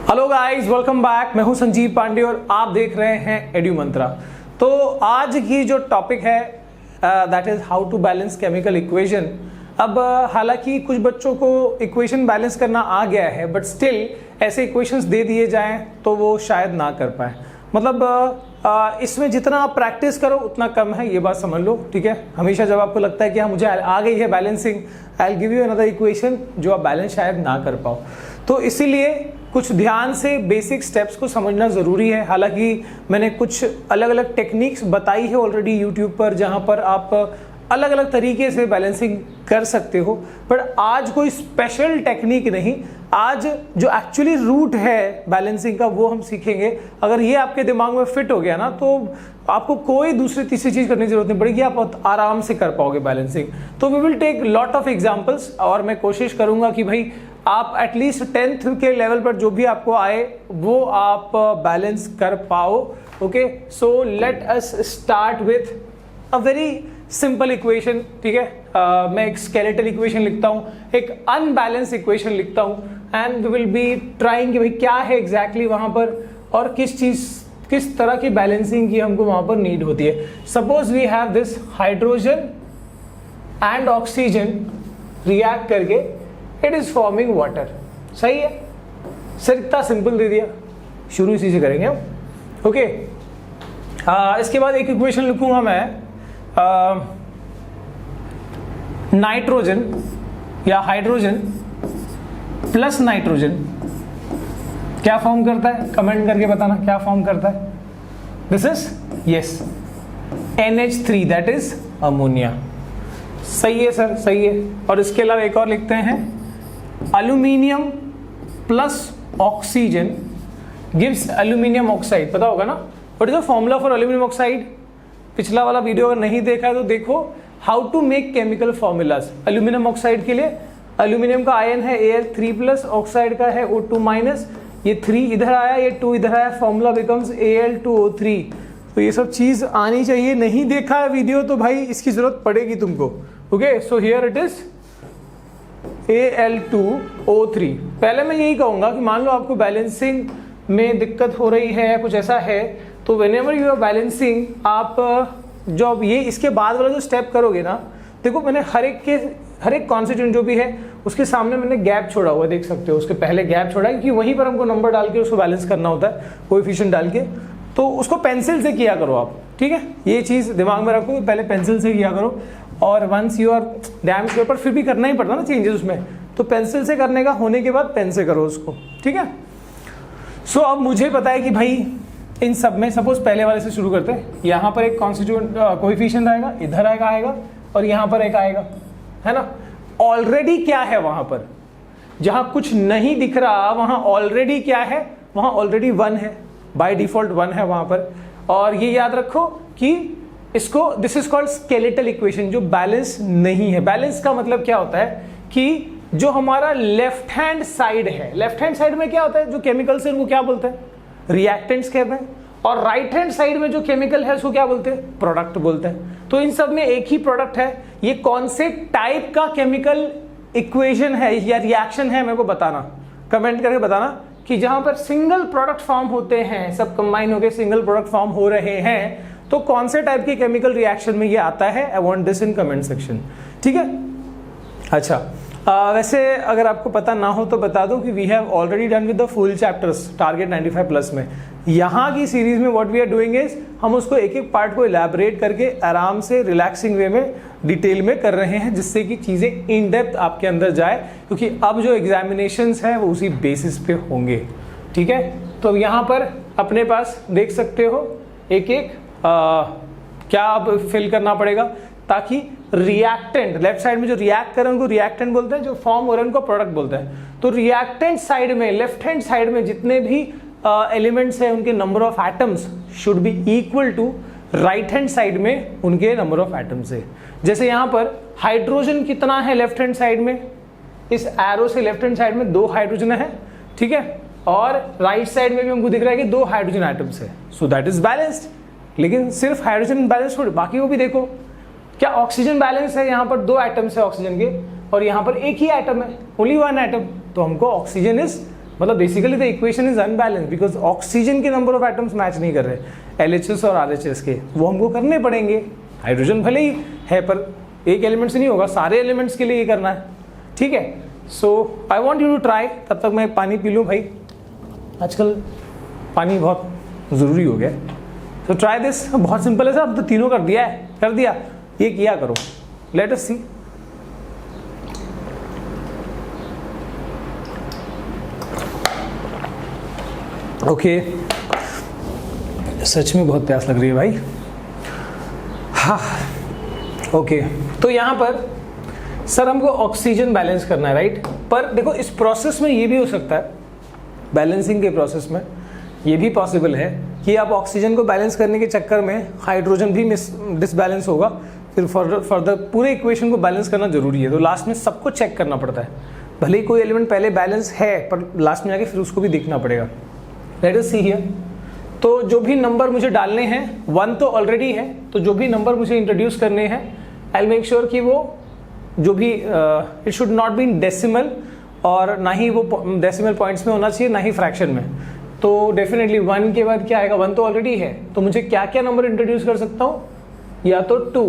Hello guys, welcome back. मैं हूं संजीव पांडे और आप देख रहे हैं एड्यू मंत्रा। तो आज की जो टॉपिक है that is how to balance chemical equation. अब हालांकि कुछ बच्चों को इक्वेशन बैलेंस करना आ गया है, बट स्टिल ऐसे इक्वेशंस दे दिए जाएं तो वो शायद ना कर पाए। मतलब इसमें जितना आप प्रैक्टिस करो उतना कम है, ये बात समझ लो, ठीक है। हमेशा जब आपको लगता है कि हाँ मुझे आ गई है balancing, I will give you another equation जो आप बैलेंस शायद ना कर पाओ। तो इसीलिए कुछ ध्यान से बेसिक स्टेप्स को समझना ज़रूरी है। हालांकि मैंने कुछ अलग अलग टेक्निक्स बताई है ऑलरेडी यूट्यूब पर, जहाँ पर आप अलग अलग तरीके से बैलेंसिंग कर सकते हो, पर आज कोई स्पेशल टेक्निक नहीं। आज जो एक्चुअली रूट है बैलेंसिंग का वो हम सीखेंगे। अगर ये आपके दिमाग में फिट हो गया ना तो आपको कोई दूसरी तीसरी चीज़ करने की जरूरत नहीं पड़ेगी, आप आराम से कर पाओगे बैलेंसिंग। तो we will take lot of examples और मैं कोशिश करूंगा कि भाई आप एटलीस्ट 10th के लेवल पर जो भी आपको आए वो आप बैलेंस कर पाओ। Okay, so let us start with a very simple equation, ठीक है। मैं एक स्केलेटल इक्वेशन लिखता हूँ, एक अनबैलेंस इक्वेशन लिखता हूँ, and we will be trying कि भाई क्या है एग्जैक्टली वहाँ पर और किस तरह की बैलेंसिंग की हमको वहाँ पर नीड होती है। Suppose we have this hydrogen and oxygen react करके इट इज फॉर्मिंग वाटर। सही है सर, इतना सिंपल दे दिया, शुरू इसी से करेंगे हम। ओके, इसके बाद एक इक्वेशन लिखूंगा मैं, नाइट्रोजन या हाइड्रोजन प्लस नाइट्रोजन क्या फॉर्म करता है, कमेंट करके बताना क्या फॉर्म करता है। This is yes NH3 that is ammonia. सही है सर, सही है। और इसके अलावा एक और लिखते हैं, aluminium plus oxygen gives aluminium oxide. पता होगा ना what is the formula for aluminium oxide. पिछला वाला वीडियो अगर नहीं देखा है तो देखो, how to make chemical formulas. Aluminium oxide के लिए एल्यूमिनियम का आयन है Al3+, ऑक्साइड का है O2-, ये 3 इधर आया, ये 2 इधर आया, फॉर्मूला बिकम्स Al2O3। तो ये सब चीज आनी चाहिए। नहीं देखा है वीडियो तो भाई इसकी जरूरत पड़ेगी तुमको। Okay, so here it is Al2O3। पहले मैं यही कहूंगा कि मान लो आपको बैलेंसिंग में दिक्कत हो रही है, कुछ ऐसा है, तो व्हेनेवर यू आर बैलेंसिंग, आप जो अब ये इसके बाद वाला जो स्टेप करोगे ना, देखो मैंने हर एक कॉन्स्टिट्यूएंट जो भी है उसके सामने मैंने गैप छोड़ा हुआ है, देख सकते हो। उसके पहले गैप छोड़ा है क्योंकि वहीं पर हमको नंबर डाल के उसको बैलेंस करना होता है, कोएफिशिएंट डाल के। तो उसको पेंसिल से किया करो आप, ठीक है। ये चीज़ दिमाग में रखो, पहले पेंसिल से किया करो। और once you are damn sure, पर फिर भी करना ही पड़ता ना चेंजेस उसमें, तो पेंसिल से करने का होने के बाद पेन से करो उसको, ठीक है। सो अब मुझे पता है कि भाई इन सब में, सपोज पहले वाले से शुरू करते हैं, यहाँ पर एक कॉन्स्टिट्यूएंट कोएफिशिएंट आएगा, इधर आएगा और यहाँ पर एक आएगा, है ना। ऑलरेडी क्या है वहां पर, जहां कुछ नहीं दिख रहा वहां ऑलरेडी क्या है, वहां ऑलरेडी 1 है, बाय डिफॉल्ट 1 है वहां पर। और ये याद रखो कि इसको this is called skeletal equation, जो बैलेंस नहीं है। बैलेंस का मतलब क्या होता है कि जो हमारा लेफ्ट हैंड साइड है, लेफ्ट हैंड साइड में क्या होता है, जो केमिकल्स है उनको क्या बोलते हैं, रिएक्टेंट्स कहते हैं। और राइट हैंड साइड में जो केमिकल है उसको क्या बोलते हैं, प्रोडक्ट बोलते हैं। तो इन सब में एक ही प्रोडक्ट है। ये कौन से टाइप का केमिकल इक्वेशन है या रिएक्शन है, मेरे को बताना, कमेंट करके बताना कि जहां पर सिंगल प्रोडक्ट फॉर्म होते हैं, सब कंबाइन होकर सिंगल प्रोडक्ट फॉर्म हो रहे हैं, तो कौन से टाइप के केमिकल रिएक्शन में ये आता है। I want this in comment section, ठीक है। अच्छा, वैसे अगर आपको पता ना हो तो बता दो कि we have already done with the full chapters target 95+ में। यहाँ की सीरीज में what we are doing is, हम उसको एक एक पार्ट को इलैबोरेट करके आराम से रिलैक्सिंग वे में डिटेल में कर रहे हैं, जिससे कि चीज़ें इन डेप्थ आपके अंदर जाए, क्योंकि अब जो एग्जामिनेशंस हैं वो उसी बेसिस पे होंगे, ठीक है। तो अब यहाँ पर अपने पास देख सकते हो एक एक क्या अब फिल करना पड़ेगा, ताकि रिएक्टेंट लेफ्ट साइड में जो रिएक्ट कर रहे हैं उनको रिएक्टेंट बोलते हैं, जो फॉर्म हो रहे हैं उनको प्रोडक्ट बोलते हैं। तो रिएक्टेंट साइड में, लेफ्ट हैंड साइड में जितने भी एलिमेंट्स हैं उनके number of atoms should be equal to right hand side में उनके नंबर ऑफ एटम्स है। जैसे यहाँ पर हाइड्रोजन कितना है लेफ्ट हैंड साइड में, इस एरो से लेफ्ट हैंड साइड में 2 हाइड्रोजन है, ठीक है। और राइट साइड में भी हमको दिख रहा है कि 2 हाइड्रोजन एटम्स है, सो दैट इज बैलेंस्ड। लेकिन सिर्फ हाइड्रोजन बैलेंस थोड़ी, बाकी वो भी देखो। क्या ऑक्सीजन बैलेंस है, यहाँ पर 2 एटम्स है ऑक्सीजन के और यहाँ पर एक ही एटम है, ओनली 1 एटम, तो हमको ऑक्सीजन इज मतलब basically the equation is unbalanced because oxygen के नंबर ऑफ एटम्स मैच नहीं कर रहे LHS और RHS के, वो हमको करने पड़ेंगे। हाइड्रोजन भले ही है पर एक एलिमेंट से नहीं होगा, सारे एलिमेंट्स के लिए ये करना है, ठीक है। So I want you to try. तब तक मैं पानी पी लूँ भाई, आजकल पानी बहुत ज़रूरी हो गया। तो ट्राई दिस, बहुत सिंपल है सर, अब तो तीनों कर दिया है, कर दिया, ये किया करो। लेट अस सी। ओके, सच में बहुत प्यास लग रही है भाई। हाँ ओके, तो यहाँ पर सर हमको ऑक्सीजन बैलेंस करना है, राइट। पर देखो इस प्रोसेस में ये भी हो सकता है, बैलेंसिंग के प्रोसेस में ये भी पॉसिबल है कि आप ऑक्सीजन को बैलेंस करने के चक्कर में हाइड्रोजन भी डिसबैलेंस होगा, फिर फर्दर पूरे इक्वेशन को बैलेंस करना जरूरी है। तो लास्ट में सबको चेक करना पड़ता है, भले ही कोई एलिमेंट पहले बैलेंस है पर लास्ट में आके फिर उसको भी देखना पड़ेगा। Let us see here. तो जो भी नंबर मुझे डालने हैं, 1 तो ऑलरेडी है, तो जो भी नंबर मुझे इंट्रोड्यूस करने हैं आई मेक श्योर कि वो जो भी it should not be in decimal, और ना ही वो डेसिमल पॉइंट्स में होना चाहिए, ना ही फ्रैक्शन में। तो डेफिनेटली 1 के बाद क्या आएगा, 1 तो ऑलरेडी है, तो मुझे क्या क्या नंबर इंट्रोड्यूस कर सकता हूँ, या तो 2,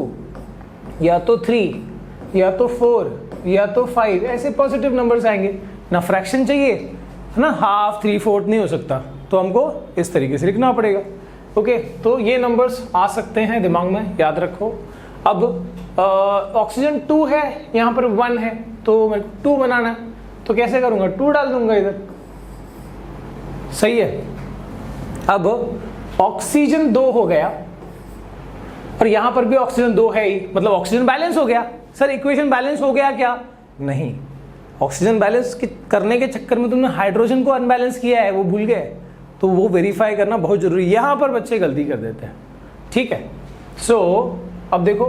या तो 3, या तो 4, या तो 5, ऐसे पॉजिटिव नंबर्स आएंगे। ना फ्रैक्शन चाहिए है ना, हाफ 3/4 नहीं हो सकता, तो हमको इस तरीके से लिखना पड़ेगा। ओके, तो ये नंबर्स आ सकते हैं दिमाग में, याद रखो। अब ऑक्सीजन 2 है, यहाँ पर 1 है, तो मैं 2 बनाना है, तो कैसे करूँगा, 2 डाल दूंगा इधर, सही है। अब ऑक्सीजन 2 हो गया और यहां पर भी ऑक्सीजन 2 है ही, मतलब ऑक्सीजन बैलेंस हो गया। सर इक्वेशन बैलेंस हो गया क्या, नहीं, ऑक्सीजन बैलेंस करने के चक्कर में तुमने हाइड्रोजन को अनबैलेंस किया है, वो भूल गए, तो वो वेरीफाई करना बहुत जरूरी है। यहां पर बच्चे गलती कर देते हैं, ठीक है। सो अब देखो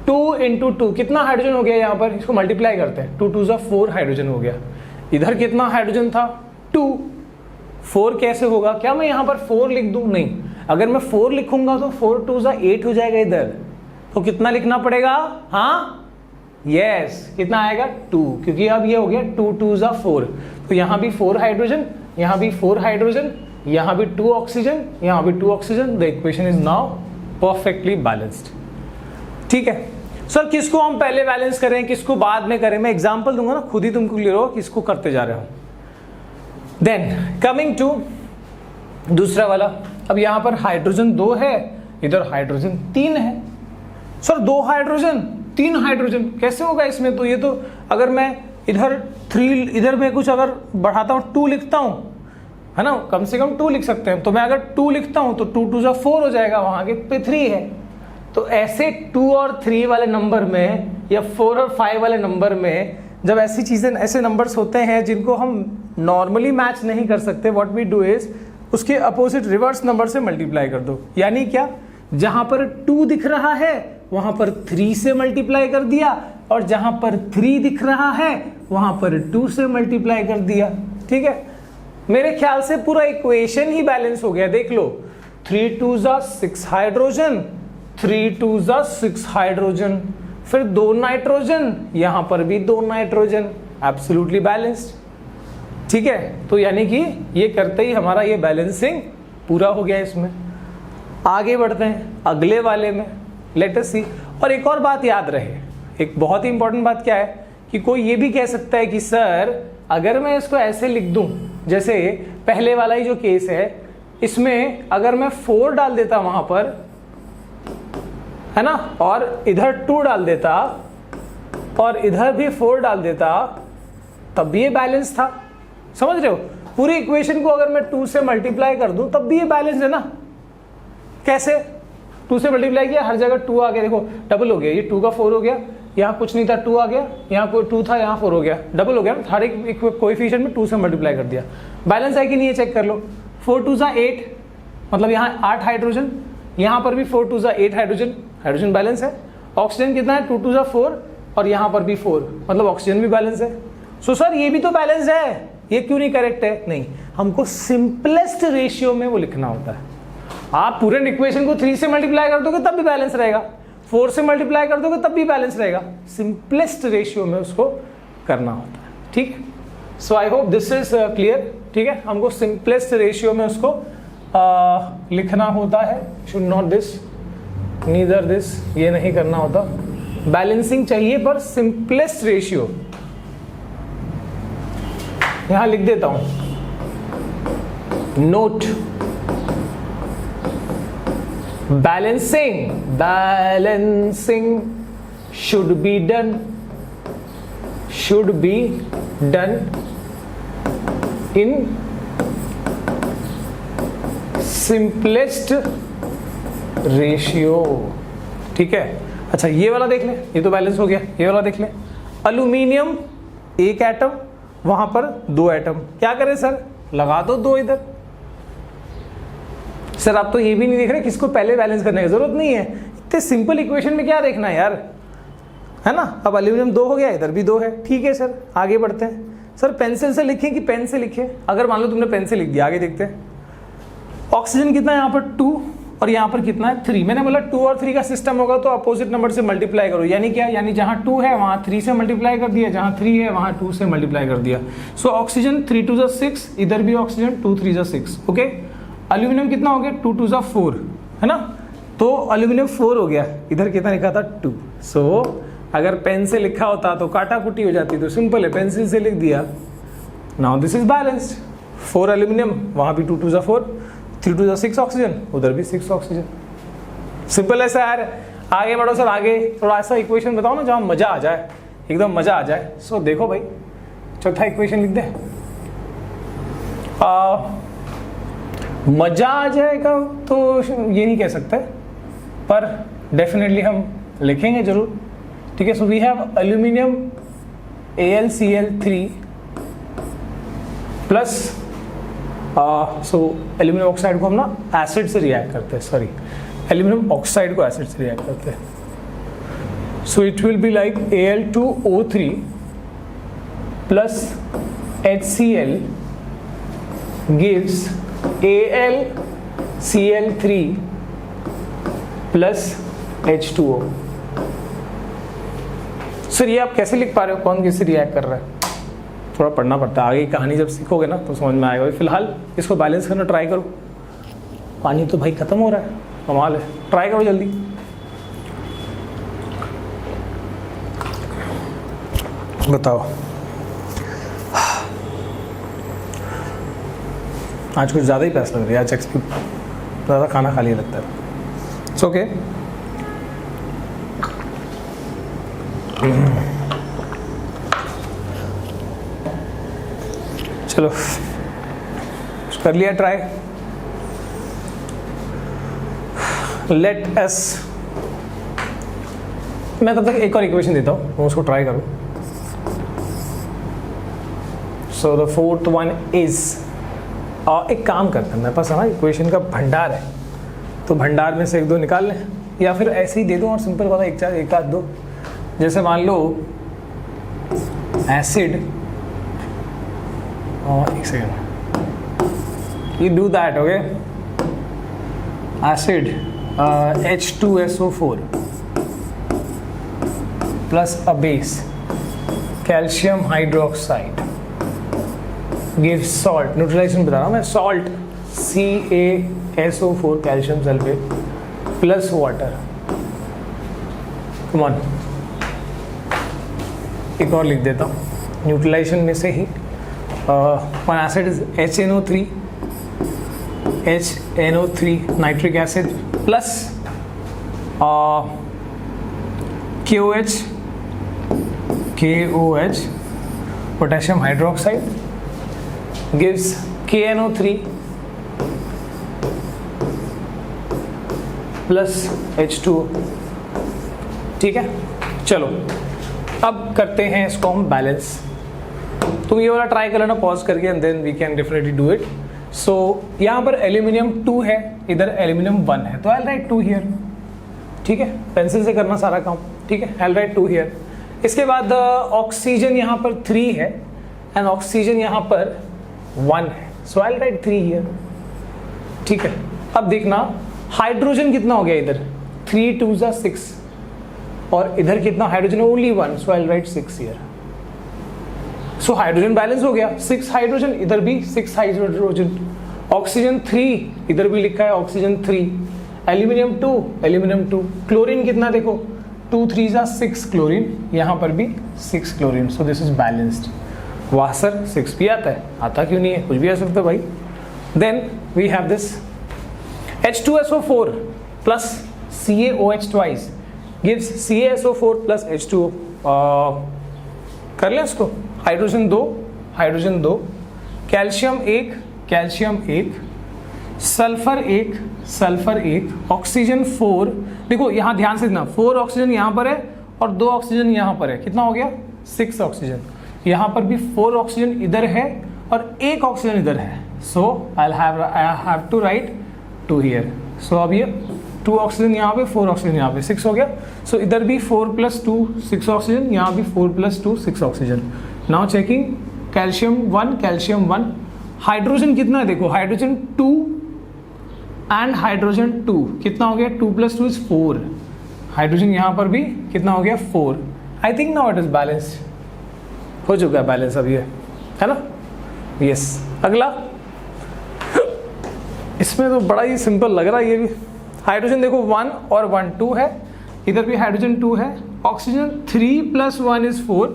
2 × 2 कितना हाइड्रोजन हो गया, यहां पर इसको मल्टीप्लाई करते हैं, 2 2 4 हाइड्रोजन हो गया। इधर कितना हाइड्रोजन था, 2, 4 कैसे होगा, क्या मैं यहाँ पर 4 लिख दूं, नहीं, अगर मैं 4 लिखूंगा तो 4 2 8 हो जाएगा इधर, तो कितना लिखना पड़ेगा, हाँ यस, कितना आएगा 2, क्योंकि अब ये हो गया 2 2 4, तो यहाँ भी 4 हाइड्रोजन, यहाँ भी 4 हाइड्रोजन, यहाँ भी 2 ऑक्सीजन, यहाँ भी 2 oxygen. The equation is now perfectly balanced, ठीक है। सर किसको हम पहले बैलेंस करें, किसको बाद में करें, मैं एग्जाम्पल दूंगा ना, खुद ही तुमको क्लियर हो किसको करते जा रहे हो। देन कमिंग टू दूसरा वाला, अब यहां पर हाइड्रोजन 2 है, इधर हाइड्रोजन 3 है। सर 2 हाइड्रोजन 3 हाइड्रोजन कैसे होगा इसमें, तो ये तो अगर मैं इधर 3, इधर मैं कुछ अगर बढ़ाता हूं 2 लिखता हूं, है ना, कम से कम 2 लिख सकते हैं, तो मैं अगर 2 लिखता हूं तो 2 2 4 हो जाएगा, वहां के पे 3 है। तो ऐसे 2 और 3 वाले नंबर में या 4 और 5 वाले नंबर में जब ऐसी चीजें, ऐसे नंबर्स होते हैं जिनको हम नॉर्मली मैच नहीं कर सकते, व्हाट वी डू इज उसके अपोजिट रिवर्स नंबर से मल्टीप्लाई कर दो। यानी क्या, जहां पर 2 दिख रहा है वहां पर 3 से मल्टीप्लाई कर दिया, और जहां पर 3 दिख रहा है वहां पर 2 से मल्टीप्लाई कर दिया, ठीक है। मेरे ख्याल से पूरा इक्वेशन ही बैलेंस हो गया, देख लो, 3 2 6 हाइड्रोजन, 3 2 6 हाइड्रोजन, फिर 2 नाइट्रोजन, यहां पर भी 2 नाइट्रोजन, एब्सोल्युटली बैलेंस्ड, ठीक है। तो यानी कि ये करते ही हमारा ये बैलेंसिंग पूरा हो गया। इसमें आगे बढ़ते हैं अगले वाले में, लेट अस सी। और एक और बात याद रहे, एक बहुत ही इंपॉर्टेंट बात क्या है कि कोई ये भी कह सकता है कि सर अगर मैं इसको ऐसे लिख दूं, जैसे पहले वाला ही जो केस है, इसमें अगर मैं 4 डाल देता वहां पर, है ना, और इधर 2 डाल देता और इधर भी 4 डाल देता, तब भी ये बैलेंस था। समझ रहे हो, पूरी इक्वेशन को अगर मैं 2 से मल्टीप्लाई कर दूं तब भी ये बैलेंस है ना। कैसे, 2 से मल्टीप्लाई किया, हर जगह 2 आ गया, देखो डबल हो गया, ये 2 का 4 हो गया, यहाँ कुछ नहीं था 2 आ गया, यहाँ कोई 2 था यहाँ 4 हो गया, डबल हो गया, हर एक कोएफिशिएंट में 2 से मल्टीप्लाई कर दिया, बैलेंस है कि नहीं है चेक कर लो। 4 2 8, मतलब यहाँ 8 हाइड्रोजन, यहाँ पर भी 4 2 8 हाइड्रोजन, हाइड्रोजन बैलेंस है। ऑक्सीजन कितना है, 2 2 4, और यहाँ पर भी 4, मतलब ऑक्सीजन भी बैलेंस है। सो सर ये भी तो बैलेंस है, ये क्यों नहीं करेक्ट है, नहीं, हमको सिंपलेस्ट रेशियो में वो लिखना होता है। आप पूरे इक्वेशन को 3 से मल्टीप्लाई कर दोगे तब भी बैलेंस रहेगा, 4 से मल्टीप्लाई कर दोगे तब भी बैलेंस रहेगा, सिंपलेस्ट रेशियो में उसको करना होता है, ठीक है। So I hope this is clear. ठीक है, हमको सिंपलेस्ट रेशियो में उसको लिखना होता है, should not this neither this, ये नहीं करना होता। बैलेंसिंग चाहिए पर सिंपलेस्ट रेशियो, यहां लिख देता हूं, note balancing should be done in simplest ratio। ठीक है, अच्छा ये वाला देख लें, ये तो बैलेंस हो गया। ये वाला देख लें, एल्यूमिनियम एक एटम, वहां पर 2 एटम, क्या करें सर, लगा दो 2 इधर। सर आप तो ये भी नहीं देख रहे किसको पहले बैलेंस करने की जरूरत नहीं है, इतने सिंपल इक्वेशन में क्या देखना है यार, है ना। अब एल्यूमिनियम 2 हो गया, इधर भी 2 है, ठीक है सर आगे बढ़ते हैं। सर पेंसिल से लिखें कि पेन से लिखें, अगर मान लो तुमने पेन से लिख दिया, आगे देखते हैं। ऑक्सीजन कितना है यहाँ पर 2 और यहाँ पर कितना है 3। मैंने बोला 2 और 3 का सिस्टम होगा तो अपोजिट नंबर से मल्टीप्लाई करो, यानी क्या, यानी जहाँ 2 है वहाँ 3 से मल्टीप्लाई कर दिया, जहाँ 3 है वहाँ 2 से मल्टीप्लाई कर दिया। सो ऑक्सीजन 3 2 6, इधर भी ऑक्सीजन 2 3 6। ओके, एल्यूमिनियम कितना हो गया 2 2 4, है ना, तो एल्यूमिनियम 4 हो गया, इधर कितना लिखा था 2। सो अगर पेन से लिखा होता तो काटा कुटी हो जाती, तो सिंपल है, पेंसिल से लिख दिया। Now this is balanced, 4 aluminium, वहां भी 2 2 4, 3 2 6 ऑक्सीजन, उधर भी 6 ऑक्सीजन। सिंपल है सर, आगे बढ़ो सर, आगे थोड़ा ऐसा इक्वेशन बताओ ना जहां मजा आ जाए, एकदम मजा आ जाए। सो देखो भाई, चौथा इक्वेशन लिख दे। मजा आ जाएगा तो ये नहीं कह सकते, पर डेफिनेटली हम लिखेंगे जरूर। ठीक है, so we have aluminium AlCl3 plus, so aluminium oxide को हम ना एसिड से रिएक्ट करते हैं, सॉरी एल्यूमिनियम ऑक्साइड को एसिड से रिएक्ट करते हैं। So it will be like Al2O3 plus HCl gives AlCl3 plus H2O। Sir ये आप कैसे लिख पा रहे हो, कौन कैसे रिएक्ट कर रहा है, थोड़ा पढ़ना पड़ता है, आगे की कहानी जब सीखोगे ना तो समझ में आएगा। फिलहाल इसको बैलेंस करना ट्राई करो, पानी तो भाई खत्म हो रहा है, कमाल है, ट्राई करो जल्दी। बताओ, आज कुछ ज़्यादा ही प्यास लग रही है, आज ज़्यादा खाना खा लिया लगता है। It's okay. चलो कर लिया ट्राई। लेट एस, मैं तब तक एक और इक्वेशन देता हूँ, मैं उसको ट्राई करूँ। So the fourth one is, एक काम करते हैं, मेरे पास है ना इक्वेशन का भंडार है, तो भंडार में से 1 2 निकाल लें, या फिर ऐसे ही दे दो और सिंपल वाला एक आध दो। जैसे मान लो एसिड, एक second, you do that, okay? Acid H2SO4 plus a base calcium hydroxide gives salt, neutralisation बता रहा हूँ मैं, salt CaSO4 calcium sulphate plus water. Come on, एक और लिख देता हूँ न्यूट्रलाइजेशन में से ही। one acid is HNO3 nitric acid plus KOH potassium hydroxide gives KNO3 plus H2O। ठीक है, चलो अब करते हैं इसको हम बैलेंस। तुम ये वाला ट्राई कर लेना पॉज करके, and then we can definitely do it. So यहाँ पर एल्यूमिनियम 2 है, इधर एल्यूमिनियम 1 है, तो आई राइट 2 हियर। ठीक है, पेंसिल से करना सारा काम, ठीक है, आई राइट 2 हियर। इसके बाद ऑक्सीजन यहाँ पर 3 है एंड ऑक्सीजन यहाँ पर 1 है, सो आई राइट 3 हियर। ठीक है, अब देखना हाइड्रोजन कितना हो गया, इधर 3 2 6 और इधर कितना hydrogen, only 1, so I right 6 here. So hydrogen balance हो गया, 6 हाइड्रोजन, इधर भी 6 हाइड्रोजन, ऑक्सीजन 3, इधर भी लिखा है ऑक्सीजन 3, एल्यूमिनियम 2, एल्यूमिनियम 2, क्लोरीन कितना देखो 2 3 जा 6 क्लोरीन, यहाँ पर भी 6 chlorine, so this is balanced. वाह सर 6 भी आता है, आता क्यों नहीं है, कुछ भी आ सकता है भाई। Then we have this H2SO4 plus CaOH twice gives CaSO4 plus H2O, कर लें इसको, hydrogen 2, hydrogen 2, calcium 1, calcium 1, sulphur 1, sulphur 1, oxygen 4, देखो यहाँ ध्यान से देखना, 4 ऑक्सीजन यहाँ पर है और 2 ऑक्सीजन यहाँ पर है, कितना हो गया 6 ऑक्सीजन, यहाँ पर भी 4 ऑक्सीजन इधर है और 1 ऑक्सीजन इधर है, so I have to write 2 here, so अब ये 2 ऑक्सीजन यहाँ पे, 4 ऑक्सीजन यहाँ पे, 6 हो गया, सो इधर भी 4 + 2 6 ऑक्सीजन, यहाँ भी 4 + 2 6 oxygen. Now checking calcium 1, calcium 1, hydrogen कितना है देखो, हाइड्रोजन 2 एंड हाइड्रोजन 2, कितना हो गया 2 + 2 = 4, हाइड्रोजन यहाँ पर भी कितना हो गया 4, I think now it is balanced, हो चुका है बैलेंस अब ये, है ना, यस। अगला, इसमें तो बड़ा ही सिंपल लग रहा है ये भी, हाइड्रोजन देखो 1 और 1 2 है, इधर भी हाइड्रोजन 2 है, oxygen 3 + 1 = 4,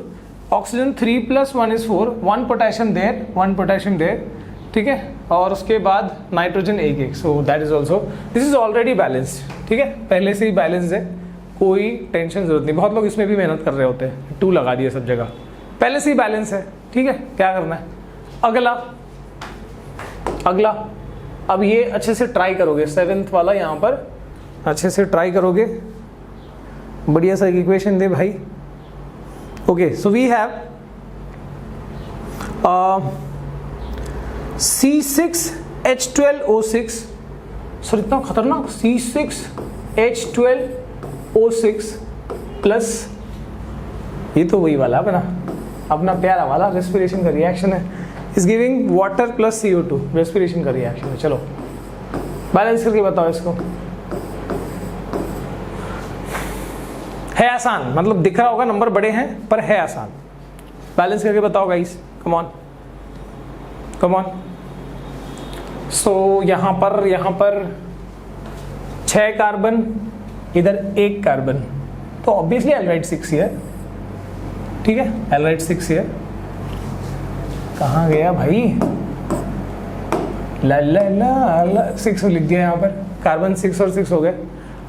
oxygen 3 + 1 = 4, 1 potassium there, 1 potassium there, ठीक है, और उसके बाद nitrogen 1, so that is also, this is already balanced, ठीक है, पहले से ही बैलेंस है, कोई टेंशन जरूरत नहीं। बहुत लोग इसमें भी मेहनत कर रहे होते हैं, 2 लगा दिए सब जगह, पहले से ही बैलेंस है, ठीक है, क्या करना है। अगला, अगला, अब ये अच्छे से ट्राई करोगे, 7th वाला यहाँ पर अच्छे से ट्राई करोगे, बढ़िया सा इक्वेशन दे भाई। Okay, so we have C6H12O6, sir इतना खतरनाक, C6H12O6 प्लस, ये तो वही वाला अपना प्यारा वाला रेस्पिरेशन का रिएक्शन है, is giving water plus CO2, respiration का रिएक्शन है। चलो बैलेंस करके बताओ इसको, है आसान, मतलब दिख रहा होगा नंबर बड़े हैं पर है आसान, बैलेंस करके बताओ guys, come on come on. So यहाँ पर 6 कार्बन, इधर 1 कार्बन, तो ऑब्वियसली आई राइट 6 हियर, ठीक है, आई राइट 6 हियर। कहाँ गया भाई, ला ला ला ला 6 लिख दिया यहाँ पर, कार्बन 6 और 6 हो गए।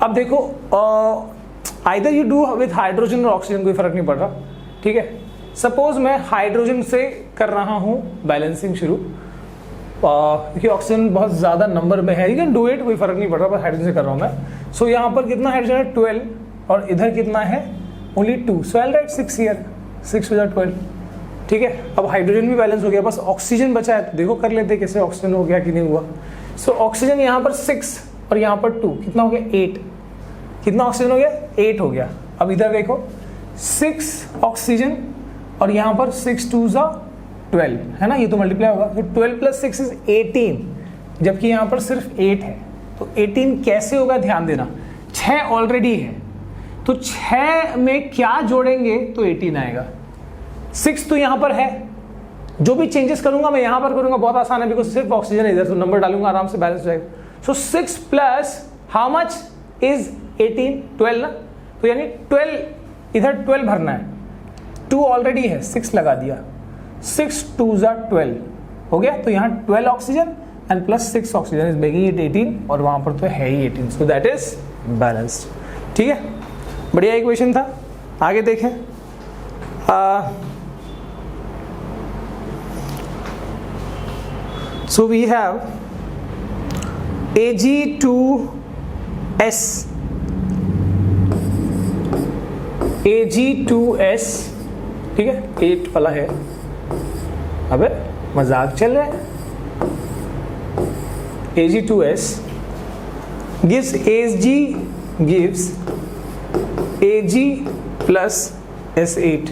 अब देखो either you do with hydrogen और ऑक्सीजन, कोई फर्क नहीं पड़ रहा, ठीक है। सपोज मैं हाइड्रोजन से कर रहा हूँ बैलेंसिंग शुरू, क्योंकि ऑक्सीजन बहुत ज़्यादा नंबर में है, यू कैन डू इट, कोई फर्क नहीं पड़ रहा, बस हाइड्रोजन से कर रहा हूँ मैं। सो यहाँ पर कितना हाइड्रोजन है 12 और इधर कितना है only 2, so I right 6 here, 6 + 12, ठीक है। अब हाइड्रोजन भी बैलेंस हो गया, बस ऑक्सीजन बचा है, तो देखो कर लेते कैसे ऑक्सीजन हो गया कि नहीं हुआ। सो ऑक्सीजन यहाँ पर 6 और यहाँ पर 2, कितना हो गया 8, कितना ऑक्सीजन हो गया 8 हो गया। अब इधर देखो 6 ऑक्सीजन और यहाँ पर 6 2 = 12, है ना, ये तो मल्टीप्लाई होगा, तो 12 + 6 = 18, जबकि यहाँ पर सिर्फ 8 है, तो 18 कैसे होगा ध्यान देना, 6 ऑलरेडी है, तो 6 में क्या जोड़ेंगे तो 18 आएगा, 6 तो यहाँ पर है, जो भी चेंजेस करूंगा मैं यहाँ पर करूंगा, बहुत आसान है, बिकॉज सिर्फ ऑक्सीजन है इधर, तो नंबर डालूंगा आराम से बैलेंस हो जाएगा। सो 6 + हाउ मच इज 18, 12 ना, तो यानी 12 इधर 12 भरना है, 2 ऑलरेडी है, 6 लगा दिया, 6 2 = 12 हो गया, तो यहाँ 12 oxygen and plus 6 oxygen is making it 18, और वहां पर तो है ही 18, सो दैट इज बैलेंस्ड, ठीक है, बढ़िया इक्वेशन था। आगे देखें, so we have Ag2S, Ag2S, ठीक है, 8 वाला है, अबे मजाक चल रहा है। Ag2S gives Ag plus S8,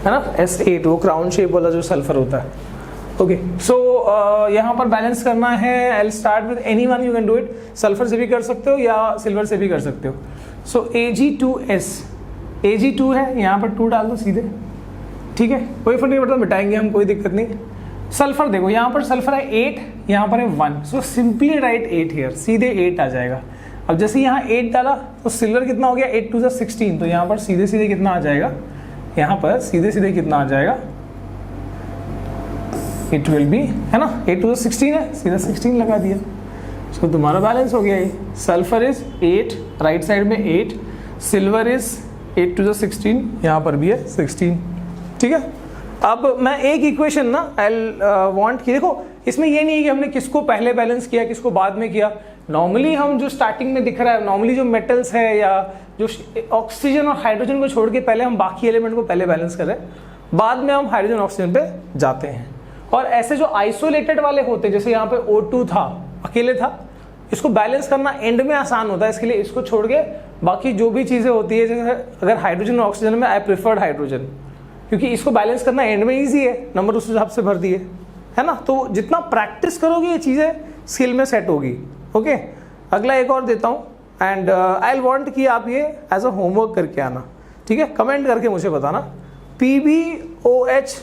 है ना, S8 वो क्राउन शेप वाला जो सल्फर होता है। ओके, सो यहाँ पर बैलेंस करना है, I start with anyone, you can do it, sulphur से भी कर सकते हो या सिल्वर से भी कर सकते हो। सो Ag2S, Ag2 है, यहाँ पर 2 डाल दो सीधे, ठीक है, कोई फर्क नहीं पड़ता, मिटाएंगे हम, कोई दिक्कत नहीं। सल्फर देखो, यहाँ पर सल्फर है 8, यहाँ पर है 1, सो सिंपली राइट 8 हियर, सीधे 8 आ जाएगा। अब जैसे यहाँ 8 डाला तो सिल्वर कितना हो गया, 8 टू 16, तो यहाँ पर सीधे सीधे कितना आ जाएगा, यहाँ पर सीधे सीधे कितना आ जाएगा, इट विल बी, है ना, 8 टू 16 है, सीधा 16 लगा दिया, तो तुम्हारा बैलेंस हो गया ये। सल्फर इज 8, राइट साइड में 8, सिल्वर इज 8 टू 16, यहाँ पर भी है 16, ठीक है। अब मैं एक इक्वेशन ना आई वांट कि देखो, इसमें ये नहीं है कि हमने किसको पहले बैलेंस किया किसको बाद में किया। नॉर्मली हम जो स्टार्टिंग में दिख रहा है, नॉर्मली जो मेटल्स है या जो ऑक्सीजन और हाइड्रोजन को छोड़ के पहले हम बाकी एलिमेंट को पहले बैलेंस कर रहे हैं, बाद में हम हाइड्रोजन ऑक्सीजन पे जाते हैं। और ऐसे जो आइसोलेटेड वाले होते हैं, जैसे यहाँ पे O2 था, अकेले था, इसको बैलेंस करना एंड में आसान होता है, इसके लिए इसको छोड़ के बाकी जो भी चीज़ें होती है, जैसे अगर हाइड्रोजन और ऑक्सीजन में, आई प्रिफर्ड हाइड्रोजन, क्योंकि इसको बैलेंस करना एंड में ईजी है, नंबर उस हिसाब से भर दिए, है ना। तो जितना प्रैक्टिस करोगे ये चीज़ें स्किल में सेट होगी। ओके, अगला एक और देता हूँ, एंड आई वांट कि आप ये एज अ होमवर्क करके आना, ठीक है, कमेंट करके मुझे बताना। PbOH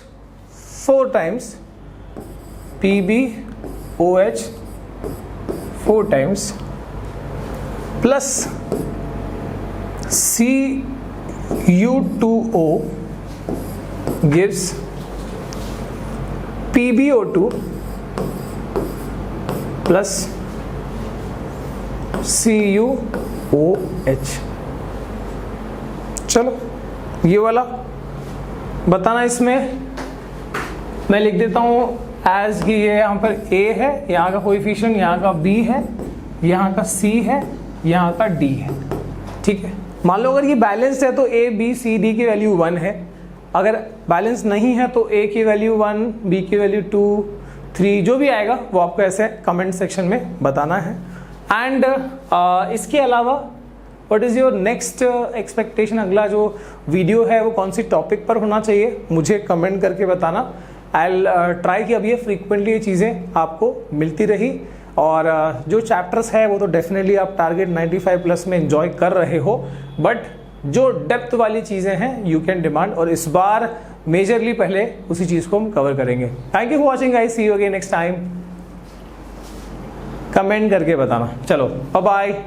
4 times, PbOH 4 times plus Cu2O gives PbO2 plus CuOH। चलो ये वाला बताना, इसमें मैं लिख देता हूँ एज कि ये यहाँ पर A है, यहाँ का कोएफिशिएंट, यहाँ का B है, यहाँ का C है, यहाँ का D है, ठीक है। मान लो अगर ये बैलेंस्ड है तो A B C D की वैल्यू 1 है, अगर बैलेंस नहीं है तो A की वैल्यू 1, B की वैल्यू 2, 3, जो भी आएगा वो आपको ऐसे कमेंट सेक्शन में बताना है। एंड इसके अलावा what is your next expectation, अगला जो वीडियो है वो कौन सी टॉपिक पर होना चाहिए, मुझे कमेंट करके बताना। आई ट्राई कि अब ये फ्रीक्वेंटली ये चीज़ें आपको मिलती रही, और जो चैप्टर्स है वो तो डेफिनेटली आप टारगेट 95 प्लस में एंजॉय कर रहे हो, बट जो डेप्थ वाली चीज़ें हैं यू कैन डिमांड, और इस बार मेजरली पहले उसी चीज़ को हम कवर करेंगे। Thank you for watching guys, see you again next time. Comment करके बताना, चलो बाय बाय।